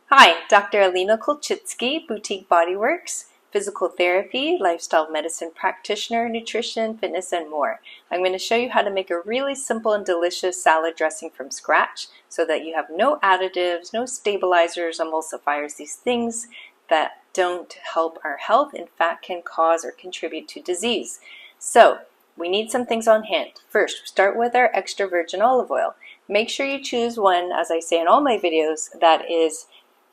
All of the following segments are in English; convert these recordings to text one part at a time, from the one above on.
Hi, Dr. Alina Kolchitsky, Boutique Bodyworks, physical therapy, lifestyle medicine practitioner, nutrition, fitness, and more. I'm going to show you how to make a really simple and delicious salad dressing from scratch so that you have no additives, no stabilizers, emulsifiers, these things that don't help our health, in fact can cause or contribute to disease. So we need some things on hand. First, start with our extra virgin olive oil. Make sure you choose one, as I say in all my videos, that is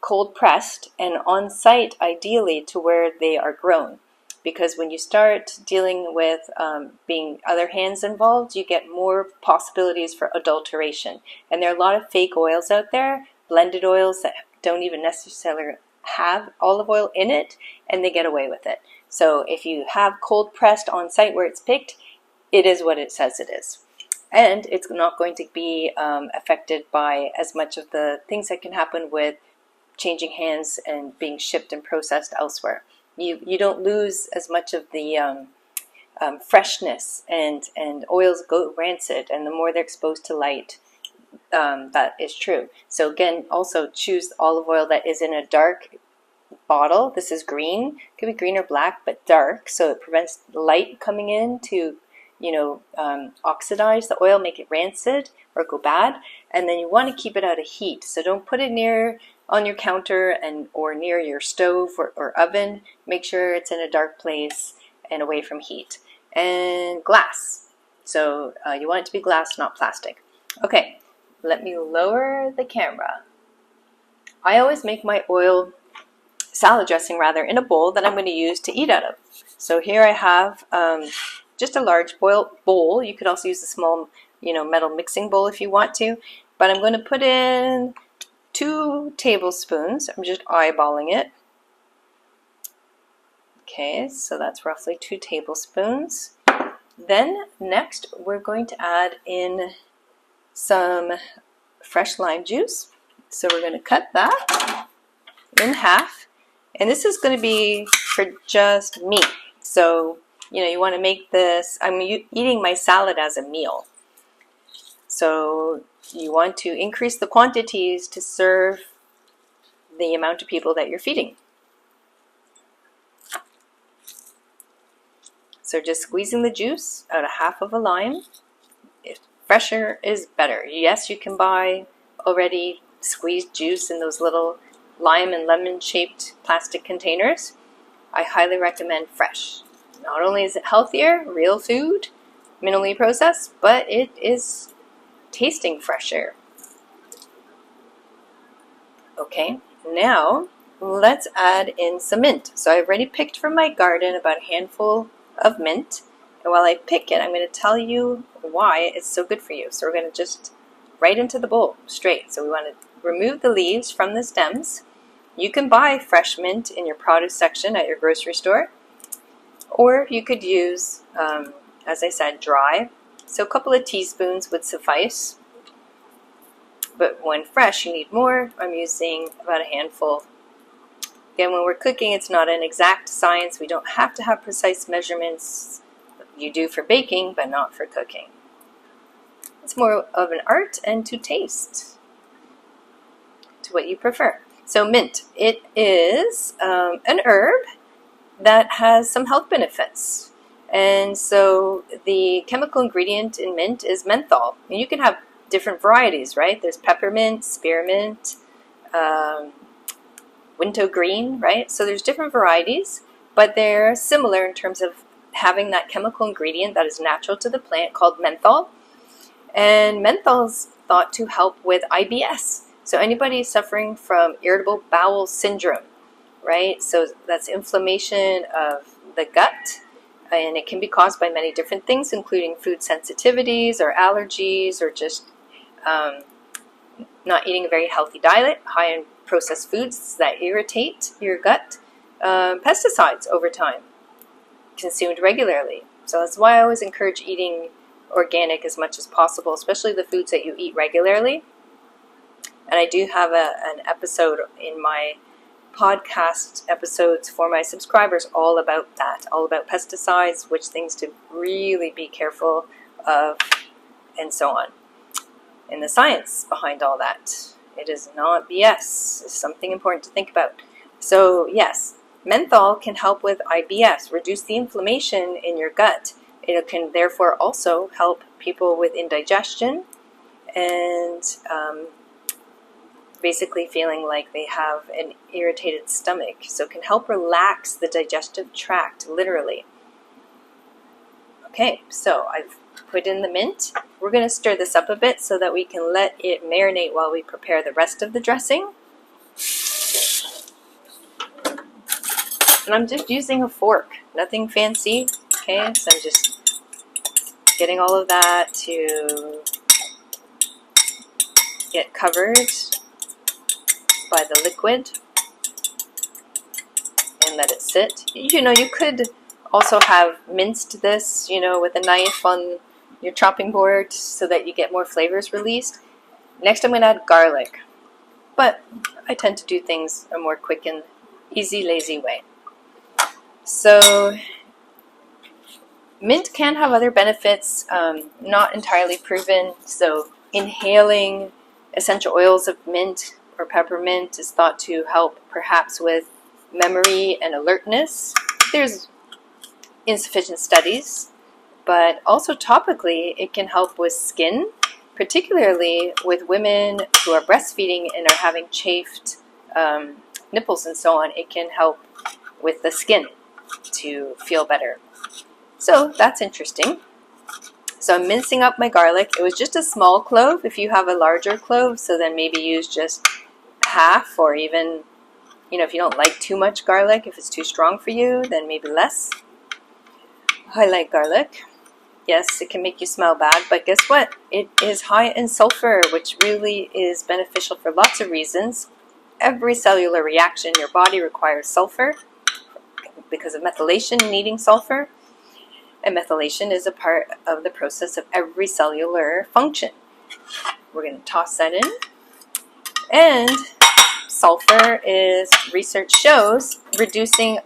cold pressed and on site ideally to where they are grown, because when you start dealing with being other hands involved, you get more possibilities for adulteration. And there are a lot of fake oils out there, blended oils that don't even necessarily have olive oil in it, and they get away with it. So if you have cold pressed on site where it's picked, it is what it says it is. And it's not going to be affected by as much of the things that can happen with changing hands and being shipped and processed elsewhere. You don't lose as much of the freshness, and oils go rancid, and the more they're exposed to light, that is true. So again, also choose olive oil that is in a dark bottle. This is green, it could be green or black, but dark, so it prevents light coming in to oxidize the oil, make it rancid or go bad. And then you want to keep it out of heat, so don't put it near on your counter or near your stove or oven. Make sure it's in a dark place and away from heat. And glass, so you want it to be glass, not plastic. Okay, let me lower the camera. I always make my salad dressing in a bowl that I'm going to use to eat out of. So here I have just a large bowl. You could also use a small metal mixing bowl if you want to, but I'm going to put in 2 tablespoons. I'm just eyeballing it. Okay, so that's roughly 2 tablespoons. Then next we're going to add in some fresh lime juice. So we're going to cut that in half, and this is going to be for just me. So you want to make this, I'm eating my salad as a meal. So you want to increase the quantities to serve the amount of people that you're feeding. So just squeezing the juice out of half of a lime. If fresher is better. Yes, you can buy already squeezed juice in those little lime and lemon shaped plastic containers. I highly recommend fresh. Not only is it healthier, real food, minimally processed, but it is tasting fresher. Okay, now let's add in some mint. So I've already picked from my garden about a handful of mint, and while I pick it, I'm going to tell you why it's so good for you. So we're going to just right into the bowl straight. So we want to remove the leaves from the stems. You can buy fresh mint in your produce section at your grocery store, or you could use, as I said, dry. So a couple of teaspoons would suffice. But when fresh, you need more. I'm using about a handful. Again, when we're cooking, it's not an exact science. We don't have to have precise measurements. You do for baking, but not for cooking. It's more of an art and to taste, to what you prefer. So mint, it is an herb that has some health benefits. And so the chemical ingredient in mint is menthol. And you can have different varieties, right? There's peppermint, spearmint, wintergreen, right? So there's different varieties, but they're similar in terms of having that chemical ingredient that is natural to the plant called menthol. And menthol is thought to help with IBS. So anybody suffering from irritable bowel syndrome, right? So that's inflammation of the gut, and it can be caused by many different things, including food sensitivities or allergies, or just not eating a very healthy diet, high in processed foods that irritate your gut, pesticides over time, consumed regularly. So that's why I always encourage eating organic as much as possible, especially the foods that you eat regularly. And I do have an episode in my podcast episodes for my subscribers all about that, all about pesticides, which things to really be careful of, and so on. And the science behind all that It is not BS. It's something important to think about. So yes, menthol can help with IBS, reduce the inflammation in your gut. It can therefore also help people with indigestion and basically feeling like they have an irritated stomach. So it can help relax the digestive tract, literally. Okay, so I've put in the mint. We're going to stir this up a bit so that we can let it marinate while we prepare the rest of the dressing. And I'm just using a fork, nothing fancy. Okay, so I'm just getting all of that to get covered by the liquid and let it sit. You know, you could also have minced this, you know, with a knife on your chopping board so that you get more flavors released. Next I'm going to add garlic, but I tend to do things a more quick and easy, lazy way. So mint can have other benefits, not entirely proven. So inhaling essential oils of mint or peppermint is thought to help perhaps with memory and alertness. There's insufficient studies, but also topically it can help with skin, particularly with women who are breastfeeding and are having chafed nipples and so on. It can help with the skin to feel better. So that's interesting. So I'm mincing up my garlic. It was just a small clove. If you have a larger clove, so then maybe use just half, or even, you know, if you don't like too much garlic, if it's too strong for you, then maybe less. I like garlic. Yes, it can make you smell bad, but guess what? It is high in sulfur, which really is beneficial for lots of reasons. Every cellular reaction in your body requires sulfur because of methylation needing sulfur. And methylation is a part of the process of every cellular function. We're going to toss that in. And sulfur is, research shows, reducing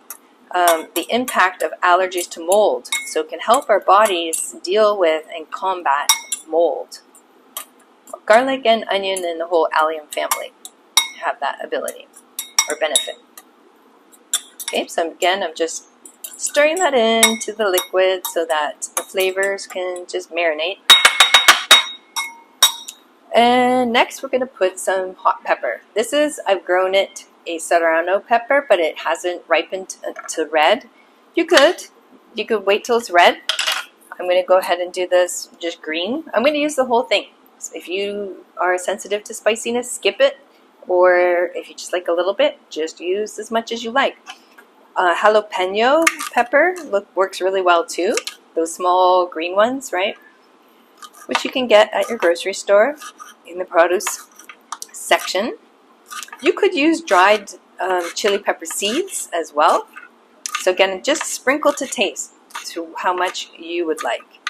the impact of allergies to mold. So it can help our bodies deal with and combat mold. Garlic and onion and the whole allium family have that ability or benefit. Okay, so again, I'm just stirring that into the liquid so that the flavors can just marinate. And next we're going to put some hot pepper. This is, I've grown it, a serrano pepper, but it hasn't ripened to red. You could wait till it's red. I'm going to go ahead and do this just green. I'm going to use the whole thing. So if you are sensitive to spiciness, skip it. Or if you just like a little bit, just use as much as you like. Jalapeno pepper works really well too. Those small green ones, right? Which you can get at your grocery store in the produce section. You could use dried chili pepper seeds as well. So again, just sprinkle to taste to how much you would like.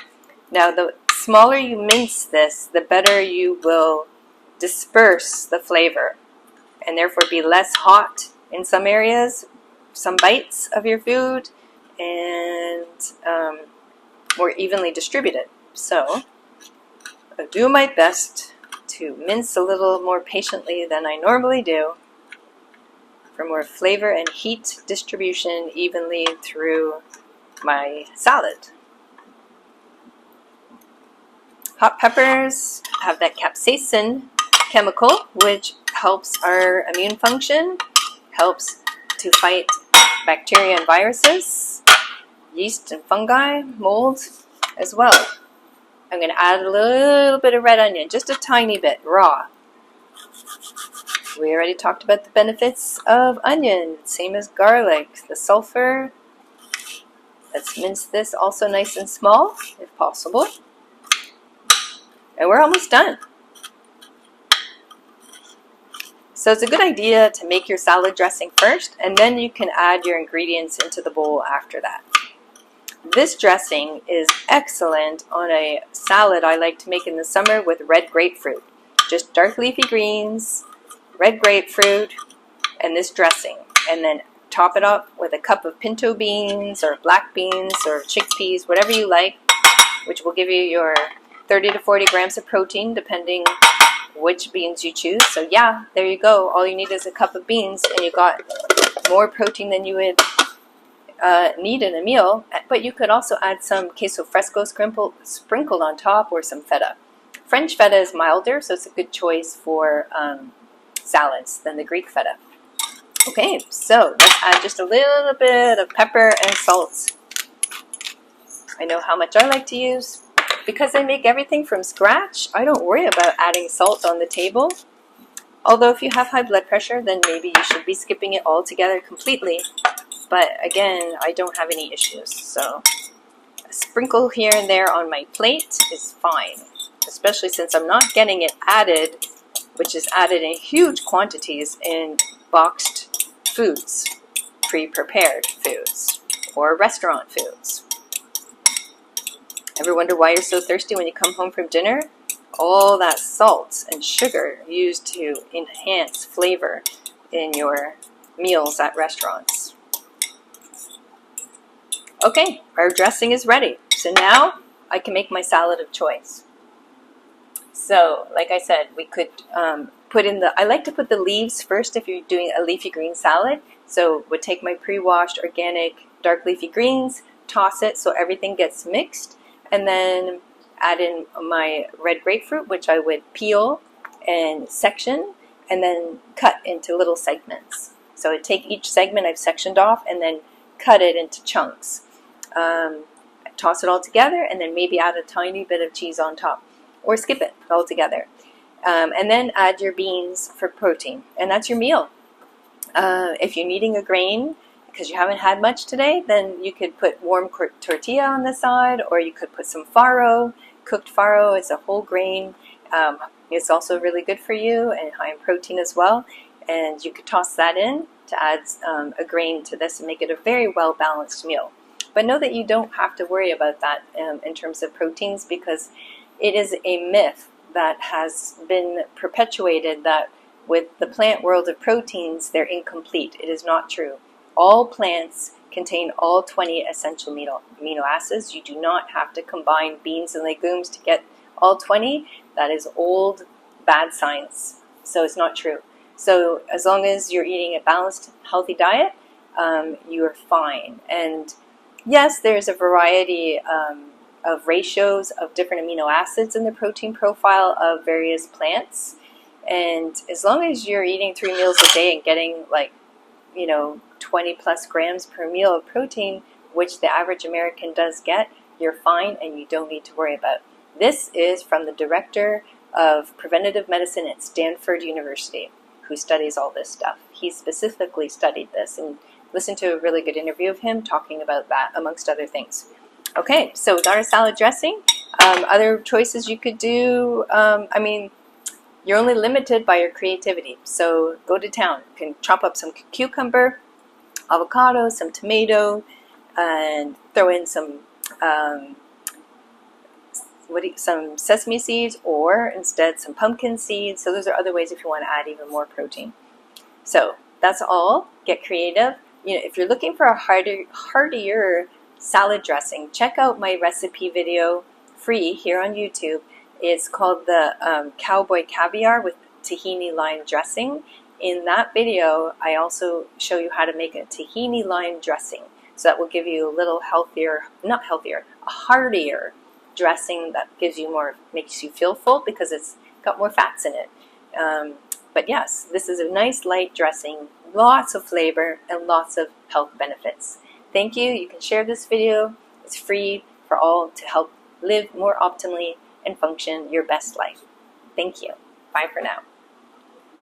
Now, the smaller you mince this, the better you will disperse the flavor and therefore be less hot in some areas, some bites of your food, and more evenly distributed. So I do my best to mince a little more patiently than I normally do for more flavor and heat distribution evenly through my salad. Hot peppers have that capsaicin chemical, which helps our immune function, helps to fight bacteria and viruses, yeast and fungi, mold as well. I'm going to add a little bit of red onion, just a tiny bit, raw. We already talked about the benefits of onion, same as garlic, the sulfur. Let's mince this also nice and small, if possible. And we're almost done. So it's a good idea to make your salad dressing first, and then you can add your ingredients into the bowl after that. This dressing is excellent on a salad I like to make in the summer with red grapefruit. Just dark leafy greens, red grapefruit, and this dressing. And then top it up with a cup of pinto beans or black beans or chickpeas, whatever you like, which will give you your 30 to 40 grams of protein depending which beans you choose. So yeah, there you go. All you need is a cup of beans and you got more protein than you would need in a meal. But you could also add some queso fresco sprinkled on top, or some feta. French feta is milder, so it's a good choice for salads than the Greek feta. Okay, so let's add just a little bit of pepper and salt. I know how much I like to use. Because I make everything from scratch, I don't worry about adding salt on the table. Although if you have high blood pressure, then maybe you should be skipping it altogether completely. But again, I don't have any issues. So a sprinkle here and there on my plate is fine. Especially since I'm not getting it added, which is added in huge quantities in boxed foods, pre-prepared foods, or restaurant foods. Ever wonder why you're so thirsty when you come home from dinner? All that salt and sugar used to enhance flavor in your meals at restaurants. Okay, our dressing is ready. So now I can make my salad of choice. So, like I said, we could put in I like to put the leaves first if you're doing a leafy green salad. So would take my pre-washed organic dark leafy greens, toss it so everything gets mixed, and then add in my red grapefruit, which I would peel and section, and then cut into little segments. So I'd take each segment I've sectioned off and then cut it into chunks. Toss it all together, and then maybe add a tiny bit of cheese on top, or skip it altogether. And then add your beans for protein, and that's your meal. If you're needing a grain because you haven't had much today, then you could put warm tortilla on the side, or you could put some farro. Cooked farro is a whole grain. It's also really good for you and high in protein as well. And you could toss that in to add a grain to this and make it a very well-balanced meal. But know that you don't have to worry about that in terms of proteins, because it is a myth that has been perpetuated that with the plant world of proteins, they're incomplete. It is not true. All plants contain all 20 essential amino acids. You do not have to combine beans and legumes to get all 20. That is old, bad science. So it's not true. So as long as you're eating a balanced, healthy diet, you are fine. And yes, there's a variety of ratios of different amino acids in the protein profile of various plants. And as long as you're eating 3 meals a day and getting 20 plus grams per meal of protein, which the average American does get, you're fine and you don't need to worry about it. This is from the director of preventative medicine at Stanford University, who studies all this stuff. He specifically studied this, and listened to a really good interview of him talking about that, amongst other things. Okay, so with our salad dressing, other choices you could do, you're only limited by your creativity. So go to town. You can chop up some cucumber, avocado, some tomato, and throw in some some sesame seeds, or instead some pumpkin seeds. So those are other ways if you want to add even more protein. So that's all. Get creative. If you're looking for a heartier salad dressing, check out my recipe video, free, here on YouTube. It's called the Cowboy Caviar with Tahini Lime Dressing. In that video, I also show you how to make a tahini lime dressing. So that will give you a little healthier, not healthier, a heartier dressing that gives you more, makes you feel full because it's got more fats in it. But yes, this is a nice light dressing, lots of flavor and lots of health benefits. Thank you. You can share this video. It's free for all to help live more optimally and function your best life. Thank you. Bye for now.